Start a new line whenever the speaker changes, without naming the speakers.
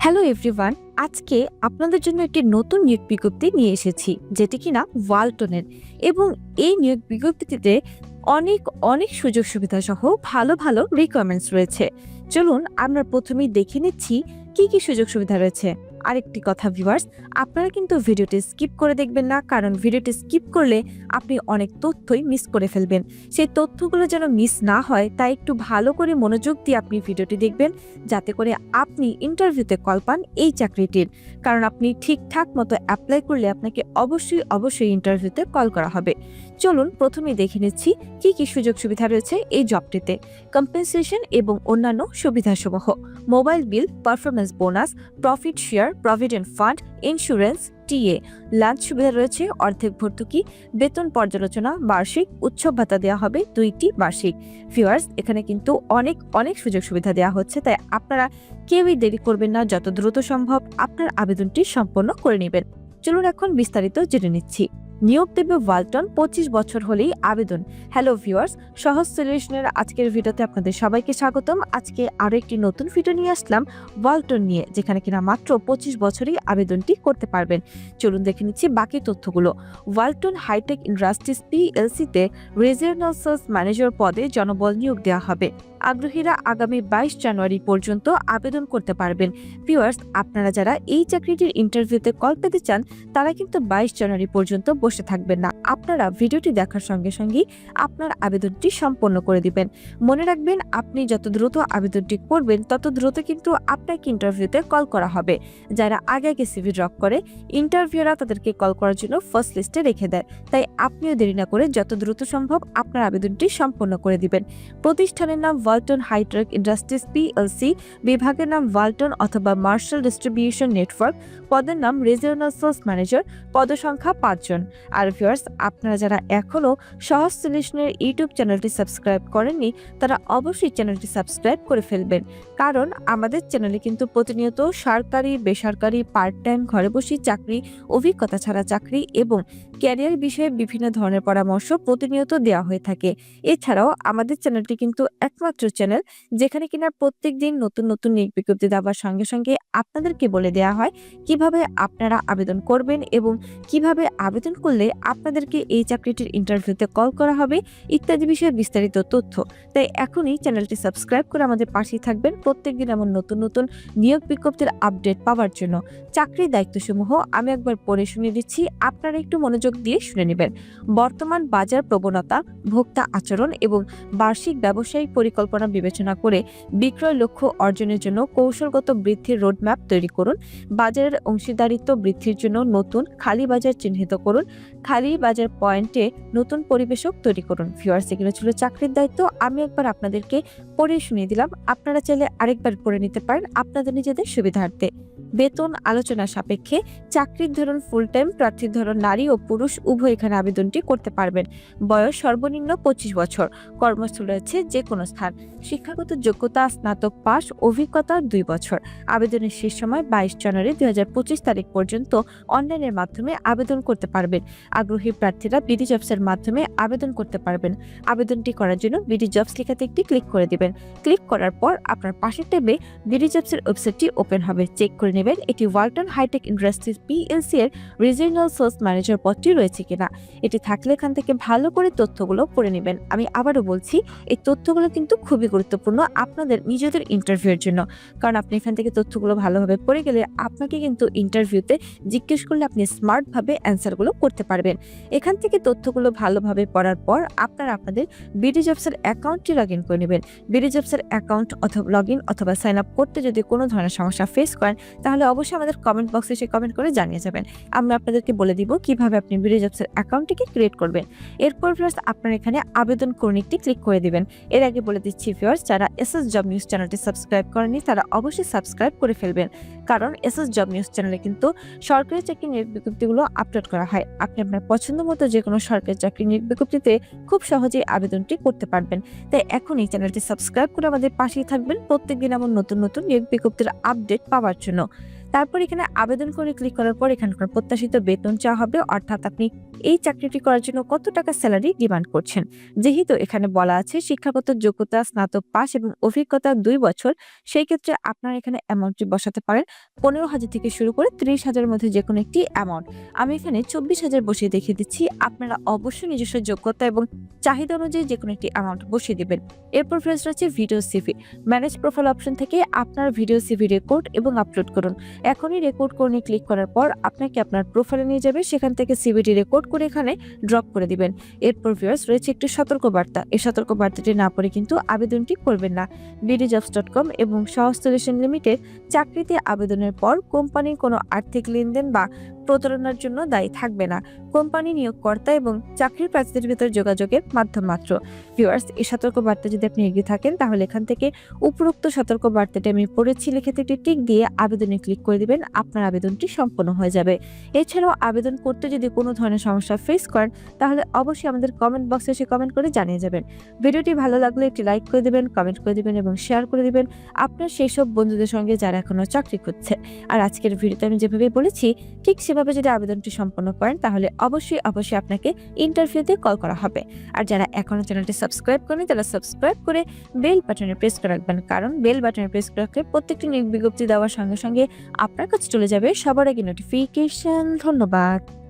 Hello everyone, আজকে আপনাদের জন্য একটি নতুন নিয়োগ বিজ্ঞপ্তি নিয়ে এসেছি যেটি কিনা ওয়ালটনের। এবং এই নিয়োগ বিজ্ঞপ্তিতে অনেক অনেক সুযোগ সুবিধা সহ ভালো ভালো রিকোয়ারমেন্টস রয়েছে। চলুন আমরা প্রথমেই দেখে নিচ্ছি কি কি সুযোগ সুবিধা রয়েছে। আরেকটি কথা ভিউয়ার্স, আপনারা কিন্তু ভিডিওটি স্কিপ করে দেখবেন না, কারণ ভিডিওটি স্কিপ করলে আপনি অনেক তথ্যই মিস করে ফেলবেন। সেই তথ্যগুলো যেন মিস না হয় তাই একটু ভালো করে মনোযোগ দিয়ে আপনি ভিডিওটি দেখবেন, যাতে করে আপনি ইন্টারভিউতে কল পান এই চাকরিটির। কারণ আপনি ঠিকঠাক মতো অ্যাপ্লাই করলে আপনাকে অবশ্যই অবশ্যই ইন্টারভিউতে কল করা হবে। চলুন প্রথমেই দেখে নিচ্ছি কি কি সুযোগ সুবিধা রয়েছে এই জবটিতে। কম্পেনসেশন এবং অন্যান্য সুবিধাসমূহ: mobile bill, performance bonus, profit share, provident fund, insurance, TA, lunch সুবিধা রয়েছে, অর্ধেক ভর্তুকি, বেতন পর্যালোচনা বার্ষিক, উৎসব ভাতা দেওয়া হবে 2টি বার্ষিক। ভিউয়ার্স, এখানে কিন্তু অনেক অনেক সুযোগ সুবিধা দেওয়া হচ্ছে, তাই আপনারা কেউই দেরি করবেন না, যত দ্রুত সম্ভব আপনার আবেদনটি সম্পন্ন করে নেবেন। চলুন এখন বিস্তারিত জেনে নিচ্ছি। নিয়োগ দেবে ওয়ালটন, 25 বছর হলেই আবেদন। হ্যালো ভিউয়ার্স, সহজ সলিউশনের আজকের ভিডিওতে আপনাদের সবাইকে স্বাগতম। আজকে আরো একটি নতুন ভিডিও নিয়ে আসলাম ওয়ালটন নিয়ে, যেখানে কিনা মাত্র 25 বছরই আবেদনটি করতে পারবেন। চলুন দেখে নিচ্ছি বাকি তথ্যগুলো। ওয়ালটন হাইটেক ইন্ডাস্ট্রিজ পিএলসিতে রিজিওনাল সেলস ম্যানেজার পদে জনবল নিয়োগ দেওয়া হবে। আগ্রহীরা আগামী 22 জানুয়ারি পর্যন্ত আবেদন করতে পারবেন। ভিউয়ার্স, আপনারা যারা এই চাকরিটির ইন্টারভিউতে কল পেতে চান তারা কিন্তু 22 জানুয়ারি পর্যন্ত বসে থাকবেন না, আপনারা ভিডিওটি দেখার সঙ্গে সঙ্গেই আপনার আবেদনটি সম্পন্ন করে দিবেন। মনে রাখবেন, আপনি যত দ্রুত আবেদনটি করবেন তত দ্রুত কিন্তু আপনাকে ইন্টারভিউতে কল করা হবে। যারা আগে আগে সিভি ড্রপ করে, ইন্টারভিউরা তাদেরকে কল করার জন্য ফার্স্ট লিস্টে রেখে দেয়। তাই আপনিও দেরি না করে যত দ্রুত সম্ভব আপনার আবেদনটি সম্পন্ন করে দিবেন। প্রতিষ্ঠানের নাম ওয়ালটন হাইটেক ইন্ডাস্ট্রিজ পিএলসি, বিভাগের নাম ওয়ালটন অথবা মার্শাল ডিস্ট্রিবিউশন নেটওয়ার্ক, পদের নাম রিজিওনাল সেলস ম্যানেজার, পদসংখ্যা 5 জন। আর ভিউয়ার্স, আপনারা যারা এখনো সহজ সলিউশনের ইউটিউব চ্যানেলটি সাবস্ক্রাইব করেননি তারা অবশ্যই চ্যানেলটি সাবস্ক্রাইব করে ফেলবেন, কারণ আমাদের চ্যানেলে কিন্তু প্রতিনিয়ত সরকারি, বেসরকারি, পার্ট টাইম, ঘরে বসে চাকরি, অভিজ্ঞতা ছাড়া চাকরি এবং ক্যারিয়ার বিষয়ে বিভিন্ন ধরনের পরামর্শ প্রতিনিয়ত দেওয়া হয়ে থাকে। এছাড়াও আমাদের চ্যানেলটি কিন্তু একমাত্র চ্যানেল যেখানে কিনা প্রত্যেকদিন নতুন নতুন নিয়োগ বিজ্ঞপ্তি দেওয়ার সঙ্গে সঙ্গে আপনাদেরকে বলে দেওয়া হয় কিভাবে আপনারা আবেদন করবেন এবং কিভাবে আবেদন করলে আপনাদেরকে এই চাকরিটির ইন্টারভিউতে কল করা হবে ইত্যাদি বিষয়ে বিস্তারিত তথ্য। তাই এখনই চ্যানেলটি সাবস্ক্রাইব করে আমাদের পাশেই থাকবেন প্রত্যেকদিন এমন নতুন নতুন নিয়োগ বিজ্ঞপ্তির আপডেট পাওয়ার জন্য। চাকরির দায়িত্বসমূহ আমি একবার পড়ে শুনিয়ে দিচ্ছি, আপনারা একটু মনোযোগ দিয়ে শুনে নেবেন। বর্তমান বাজার প্রবণতা, ভোক্তা আচরণ এবং বার্ষিক ব্যবসায়িক পরিকল্পনা বিবেচনা করে বিক্রয় লক্ষ্য অর্জনের জন্য কৌশলগত বৃদ্ধির রোডম্যাপ তৈরি করুন। বাজারের অংশীদারিত্ব বৃদ্ধির জন্য নতুন খালি বাজার চিহ্নিত করুন। খালি বাজার পয়েন্টে নতুন পরিবেশক তৈরি করুন। ভিউয়ার্স, এগুলো ছিল চাকরির দায়িত্ব। আমি একবার আপনাদেরকে পড়ে শুনিয়ে দিলাম, আপনারা চাইলে আরেকবার পড়ে নিতে পারেন আপনাদের নিজেদের সুবিধার্থে। বেতন আলোচনা সাপেক্ষে চাকরির ধরন ফুল টাইম, প্রার্থীর ধরন নারী ও পুরুষ উভয় এখানে আবেদনটি করতে পারবেন। বয়স সর্বনিম্ন 25 বছর। কর্মস্থল রয়েছে যে কোনো স্থান। শিক্ষাগত যোগ্যতা স্নাতক পাস, অভিজ্ঞতা 2 বছর। আবেদনের শেষ সময় 22 জানুয়ারি 2025 তারিখ পর্যন্ত অনলাইনের মাধ্যমে আবেদন করতে পারবেন। আগ্রহী প্রার্থীরা বিডি জবসের মাধ্যমে আবেদন করতে পারবেন। আবেদনটি করার জন্য বিডি জবস লেখাতে একটি ক্লিক করে দিবেন। ক্লিক করার পর আপনার পাশের ট্যাবে বিডি জবসের ওয়েবসাইটটি ওপেন হবে। চেক করে নেবেন এটি ওয়ালটন হাইটেক ইন্ডাস্ট্রিজ পিএলসি এর রিজিওনাল সেলস ম্যানেজার পদটি রয়েছে কিনা। এটি থাকলে এখান থেকে ভালো করে তথ্যগুলো পড়ে নেবেন। আমি আবারও বলছি, এই তথ্যগুলো কিন্তু খুবই গুরুত্বপূর্ণ আপনাদের নিজেদের ইন্টারভিউয়ের জন্য, কারণ আপনি এখান থেকে তথ্যগুলো ভালোভাবে পড়ে গেলে আপনাকে কিন্তু ইন্টারভিউতে জিজ্ঞেস করলে আপনি স্মার্টভাবে অ্যান্সারগুলো করতে পারবেন। এখান থেকে তথ্যগুলো ভালোভাবে পড়ার পর আপনারা আপনাদের বিডি জবসের অ্যাকাউন্টটি লগ ইন করে নেবেন। বিডি জবসের অ্যাকাউন্ট অথবা লগ ইন অথবা সাইন আপ করতে যদি কোনো ধরনের সমস্যা ফেস করেন তাহলে অবশ্যই আমাদের কমেন্ট বক্সে এসে কমেন্ট করে জানিয়ে যাবেন। আমরা আপনাদেরকে বলে দিব কিভাবে আপনি বিডি জবসের অ্যাকাউন্টটিকে ক্রিয়েট করবেন। এরপর ভিউয়ার্স, আপনারা এখানে আবেদন করুন একটি ক্লিক করে দিবেন। এর আগে বলে দিচ্ছি ভিউয়ার্স, যারা এসএস জব নিউজ চ্যানেলটি সাবস্ক্রাইব করেননি তারা অবশ্যই সাবস্ক্রাইব করে ফেলবেন, কারণ এসএস জব নিউজ চ্যানেলে কিন্তু সরকারি চাকরি নিয়োগ বিজ্ঞপ্তিগুলো আপলোড করা হয়। আপনি আপনার পছন্দ মতো যে কোনো সরকারি চাকরি নিয়োগ বিজ্ঞপ্তিতে খুব সহজেই আবেদনটি করতে পারবেন। তাই এখন এই চ্যানেলটি সাবস্ক্রাইব করে আমাদের পাশেই থাকবেন প্রত্যেকদিন এমন নতুন নতুন নিয়োগ বিজ্ঞপ্তির আপডেট পাওয়ার জন্য। তারপর এখানে আবেদন করে ক্লিক করার পর এখানকার প্রত্যাশিত বেতন চাওয়া হবে, অর্থাৎ আপনি এই চাকরিটি করার জন্য কত টাকা স্যালারি ডিমান্ড করছেন। যেহেতু এখানে বলা আছে শিক্ষাগত যোগ্যতা স্নাতক পাস এবং অভিজ্ঞতা 2 বছর, সেই ক্ষেত্রে আপনারা এখানে অ্যামাউন্টটি বসাতে পারেন 15,000 থেকে শুরু করে 30,000 এর মধ্যে যেকোনো একটি অ্যামাউন্ট। আমি এখানে 24,000 বসিয়ে দেখিয়ে দিচ্ছি। আপনারা অবশ্যই নিজস্ব যোগ্যতা এবং চাহিদা অনুযায়ী যেকোনো একটি অ্যামাউন্ট বসিয়ে দিবেন। এরপর ফ্রেন্ডস রয়েছে video CV. Manage profile option থেকে আপনার ভিডিও সিভি রেকর্ড এবং আপলোড করুন। এখনই রেকর্ড করে ক্লিক করার পর আপনাকে আপনার প্রোফাইলে নিয়ে যাবে, সেখান থেকে সিভিটি রেকর্ড করে এখানে ড্রপ করে দিবেন। এরপর ভিউয়ার্স রয়েছে একটি সতর্কবার্তা। এই সতর্কবার্তাটি না পড়ে কিন্তু আবেদনটি করবেন না। bdjobs.com এবং সহজ সলিউশন লিমিটেড চাকরিতে আবেদনের পর কোম্পানির কোনো আর্থিক লেনদেন বা প্রতারণার জন্য দায়ী থাকবে না। কোম্পানি নিয়োগকর্তা এবং চাকরির প্রার্থীদের ভিতর যোগাযোগের মাধ্যম মাত্র। ভিউয়ার্স, এই সতর্কবার্তা যদি আপনি এগিয়ে থাকেন তাহলে এখান থেকে উপরোক্ত সতর্কবার্তাটি আমি পড়েছি লিখে একটি টিক দিয়ে আবেদনে ক্লিক করে দিবেন। আপনার আবেদনটি সম্পন্ন হয়ে যাবে। এছাড়াও আবেদন করতে যদি কোনো ধরনের সমস্যা ফেস করেন তাহলে অবশ্যই আমাদের কমেন্ট বক্সে এসে কমেন্ট করে জানিয়ে যাবেন। ভিডিওটি ভালো লাগলে একটি লাইক করে দিবেন, কমেন্ট করে দিবেন এবং শেয়ার করে দিবেন আপনার সেই সব বন্ধুদের সঙ্গে যারা এখনো চাকরি খুঁজছে। আর আজকের ভিডিওতে আমি যেভাবে বলেছি ঠিক সেভাবে যদি আবেদনটি সম্পন্ন করেন তাহলে অবশ্যই আপনাকে ইন্টারভিউতে কল করা হবে। আর যারা এখনো চ্যানেলটি সাবস্ক্রাইব করেনি তারা সাবস্ক্রাইব করে বেল বাটনে প্রেস করে রাখবেন, কারণ বেল বাটনে প্রেস করে রাখলে প্রত্যেকটি নিয়োগ বিজ্ঞপ্তি দেওয়ার সঙ্গে সঙ্গে আপনার কাছে চলে যাবে সবার আগে নোটিফিকেশন। ধন্যবাদ।